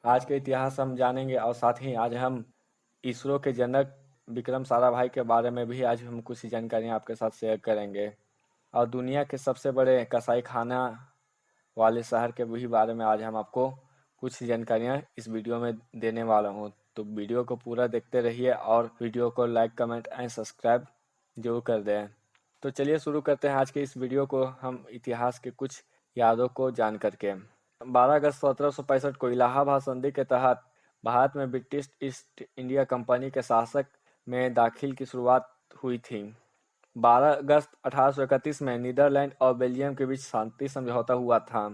आज के इतिहास हम जानेंगे और साथ ही आज हम इसरो के जनक विक्रम साराभाई के बारे में भी आज हम कुछ जानकारियाँ आपके साथ शेयर करेंगे और दुनिया के सबसे बड़े कसाई खाना वाले शहर के भी बारे में आज हम आपको कुछ जानकारियाँ इस वीडियो में देने वाला हूँ। तो वीडियो को पूरा देखते रहिए और वीडियो को लाइक कमेंट एंड सब्सक्राइब जरूर कर दें। तो चलिए शुरू करते हैं आज के इस वीडियो को हम इतिहास के कुछ यादों को जान करके। 12 अगस्त 1765 को इलाहाबाद संधि के तहत भारत में ब्रिटिश ईस्ट इंडिया कंपनी के शासक में दाखिल की शुरुआत हुई थी। 12 अगस्त 1831 में नीदरलैंड और बेल्जियम के बीच शांति समझौता हुआ था।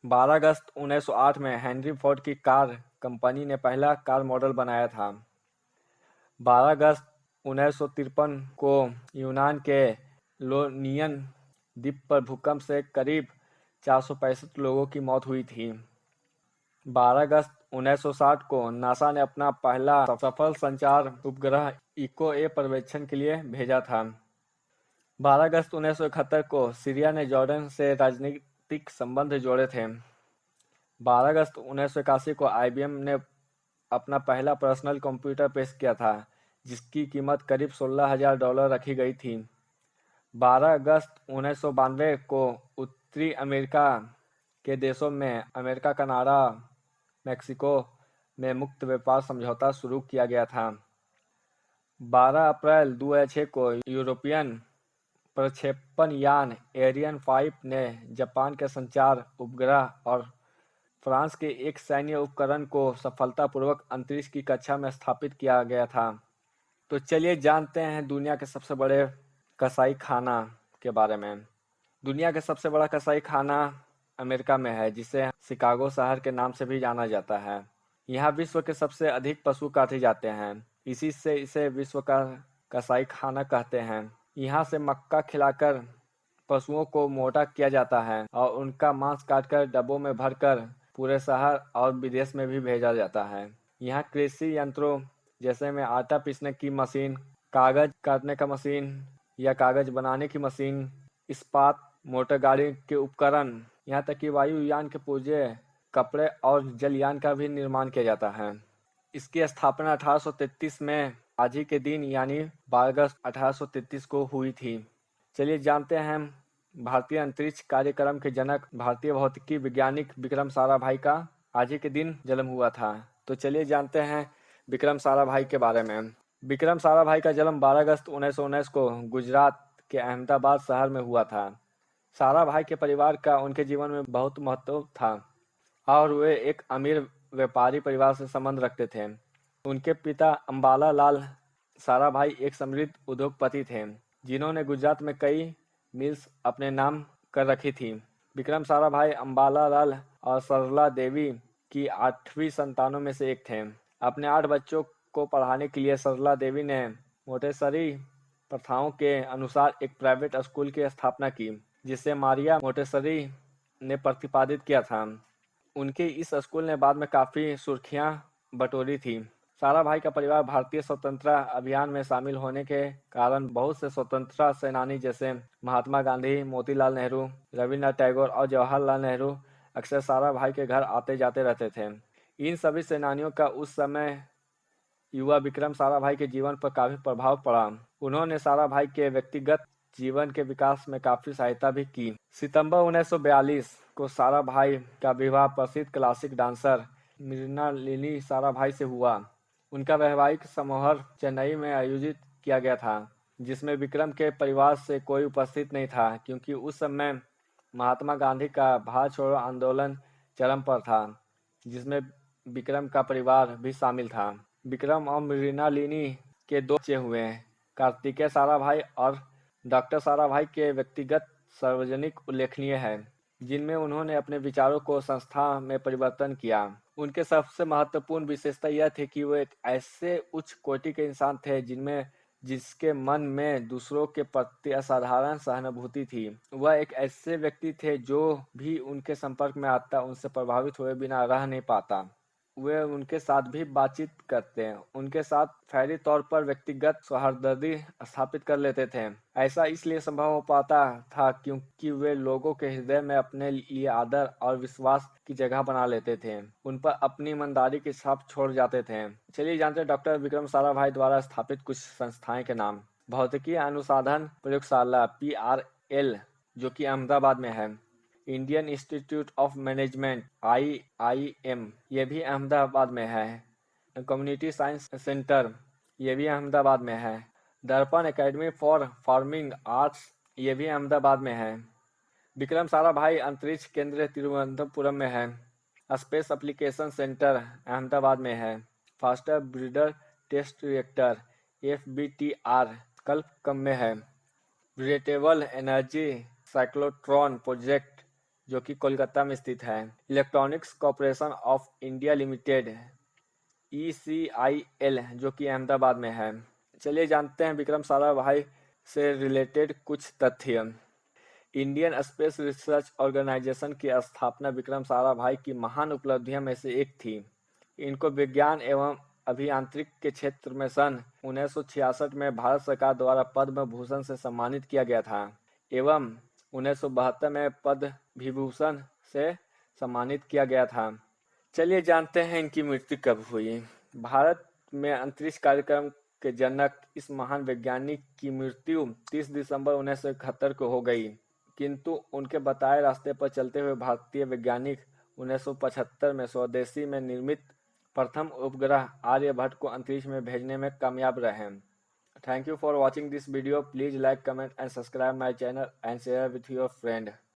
12 अगस्त 1908 में हेनरी फोर्ड की कार कंपनी ने पहला कार मॉडल बनाया था। 12 अगस्त 1953 को यूनान के लोनियन द्वीप पर भूकंप से करीब 465 लोगों की मौत हुई थी। 12 अगस्त 1960 को नासा ने अपना पहला सफल संचार उपग्रह इको ए पर्यवेक्षण के लिए भेजा था। 12 अगस्त 1971 को सीरिया ने जॉर्डन से राजनीतिक संबंध जोड़े थे। 12 अगस्त 1981 को IBM ने अपना पहला पर्सनल कंप्यूटर पेश किया था, जिसकी कीमत करीब $16,000 रखी गई थी। 12 अगस्त 1992 को उत्तरी अमेरिका के देशों में अमेरिका, कनाडा, मेक्सिको में मुक्त व्यापार समझौता शुरू किया गया था। 12 अप्रैल 2006 को यूरोपियन प्रक्षेपण यान एरियन 5 ने जापान के संचार उपग्रह और फ्रांस के एक सैन्य उपकरण को सफलतापूर्वक अंतरिक्ष की कक्षा में स्थापित किया गया था। तो चलिए जानते हैं दुनिया के सबसे बड़े कसाई खाना के बारे में। दुनिया का सबसे बड़ा कसाई खाना अमेरिका में है, जिसे शिकागो शहर के नाम से भी जाना जाता है। यहाँ विश्व के सबसे अधिक पशु काटे जाते हैं, इसी से इसे विश्व का कसाई खाना कहते हैं। यहाँ से मक्का खिलाकर पशुओं को मोटा किया जाता है और उनका मांस काटकर डब्बों में भरकर पूरे शहर और विदेश में भी भेजा जाता है। यहाँ कृषि यंत्रों जैसे में आटा पीसने की मशीन, कागज काटने का मशीन या कागज बनाने की मशीन, इस्पात, मोटर गाड़ी के उपकरण, यहाँ तक कि वायुयान के पुर्जे, कपड़े और जलयान का भी निर्माण किया जाता है। इसकी स्थापना 1833 में आज ही के दिन यानी 12 अगस्त 1833 को हुई थी। चलिए जानते हैं भारतीय अंतरिक्ष कार्यक्रम के जनक भारतीय भौतिकी वैज्ञानिक विक्रम साराभाई का आज ही के दिन जन्म हुआ था। तो चलिए जानते हैं विक्रम साराभाई के बारे में। विक्रम साराभाई का जन्म 12 अगस्त 1919 को गुजरात के अहमदाबाद शहर में हुआ था। साराभाई के परिवार का उनके जीवन में बहुत महत्व था और वे एक अमीर व्यापारी परिवार से संबंध रखते थे। उनके पिता अंबाला लाल साराभाई एक समृद्ध उद्योगपति थे, जिन्होंने गुजरात में कई मिल्स अपने नाम कर रखी थी। विक्रम साराभाई अंबाला लाल और सरला देवी की 8वीं संतानों में से एक थे। अपने 8 बच्चों को पढ़ाने के लिए सरला देवी ने मोटेसरी प्रथाओं के अनुसार एक प्राइवेट स्कूल की स्थापना की, जिसे मारिया मोटेसरी ने प्रतिपादित किया था। उनके इस स्कूल ने बाद में काफ़ी सुर्खियां बटोरी थी। साराभाई का परिवार भारतीय स्वतंत्रता अभियान में शामिल होने के कारण बहुत से स्वतंत्रता सेनानी जैसे महात्मा गांधी, मोतीलाल नेहरू, रविन्द्रनाथ टैगोर और जवाहरलाल नेहरू अक्सर साराभाई के घर आते जाते रहते थे। इन सभी सेनानियों का उस समय युवा विक्रम साराभाई के जीवन पर काफी प्रभाव पड़ा। उन्होंने साराभाई के व्यक्तिगत जीवन के विकास में काफी सहायता भी की। सितंबर 1942 को साराभाई का विवाह प्रसिद्ध क्लासिक डांसर मृणालिनी साराभाई से हुआ। उनका वैवाहिक समारोह चेन्नई में आयोजित किया गया था, जिसमें विक्रम के परिवार से कोई उपस्थित नहीं था, क्योंकि उस समय महात्मा गांधी का भारत छोड़ो आंदोलन चरम पर था, जिसमें विक्रम का परिवार भी शामिल था। विक्रम और मृणालिनी के 2 बच्चे हुए, कार्तिकेय साराभाई और डॉक्टर साराभाई के व्यक्तिगत सार्वजनिक उल्लेखनीय है, जिनमें उन्होंने अपने विचारों को संस्था में परिवर्तन किया। उनके सबसे महत्वपूर्ण विशेषता यह थी कि वो एक ऐसे उच्च कोटि के इंसान थे जिसके मन में दूसरों के प्रति असाधारण सहानुभूति थी। वह एक ऐसे व्यक्ति थे जो भी उनके संपर्क में आता उनसे प्रभावित हुए बिना रह नहीं पाता। वे उनके साथ भी बातचीत करते हैं, उनके साथ फौरी तौर पर व्यक्तिगत सौहार्दगी स्थापित कर लेते थे। ऐसा इसलिए संभव हो पाता था क्योंकि वे लोगों के हृदय में अपने लिए आदर और विश्वास की जगह बना लेते थे, उन पर अपनी ईमानदारी की छाप छोड़ जाते थे। चलिए जानते हैं डॉक्टर विक्रम साराभाई द्वारा स्थापित कुछ संस्थाएं के नाम। भौतिकी अनुसंधान प्रयोगशाला PRL जो कि अहमदाबाद में है। Indian institute of management IIM ये भी अहमदाबाद में है। कम्युनिटी साइंस सेंटर ये भी अहमदाबाद में है। दर्पण एकेडमी फॉर फार्मिंग आर्ट्स ये भी अहमदाबाद में है। विक्रम साराभाई अंतरिक्ष केंद्र तिरुवनंतपुरम में है। स्पेस एप्लीकेशन सेंटर अहमदाबाद में है। Faster breeder test reactor FBTR Kalpakkam में है। रिलेटेबल एनर्जी साइक्लोट्रॉन प्रोजेक्ट जो कि कोलकाता में स्थित है। Electronics corporation of India limited ECIL जो कि अहमदाबाद में है। चलिए जानते हैं विक्रम साराभाई से रिलेटेड कुछ तथ्य। इंडियन स्पेस रिसर्च ऑर्गेनाइजेशन की स्थापना विक्रम साराभाई की महान उपलब्धियों में से एक थी। इनको विज्ञान एवं अभियांत्रिकी के क्षेत्र में सन 1966 में भारत सरकार द्वारा पद्म भूषण से सम्मानित किया गया था एवं 1972 में पद्म विभूषण से सम्मानित किया गया था। चलिए जानते हैं इनकी मृत्यु कब हुई। भारत में अंतरिक्ष कार्यक्रम के जनक इस महान वैज्ञानिक की मृत्यु 30 दिसंबर 1971 को हो गई, किंतु उनके बताए रास्ते पर चलते हुए भारतीय वैज्ञानिक 1975 में स्वदेशी में निर्मित प्रथम उपग्रह आर्यभट्ट को अंतरिक्ष में भेजने में कामयाब रहे। Thank you for watching this video. Please like, comment and subscribe my channel and share with your friend.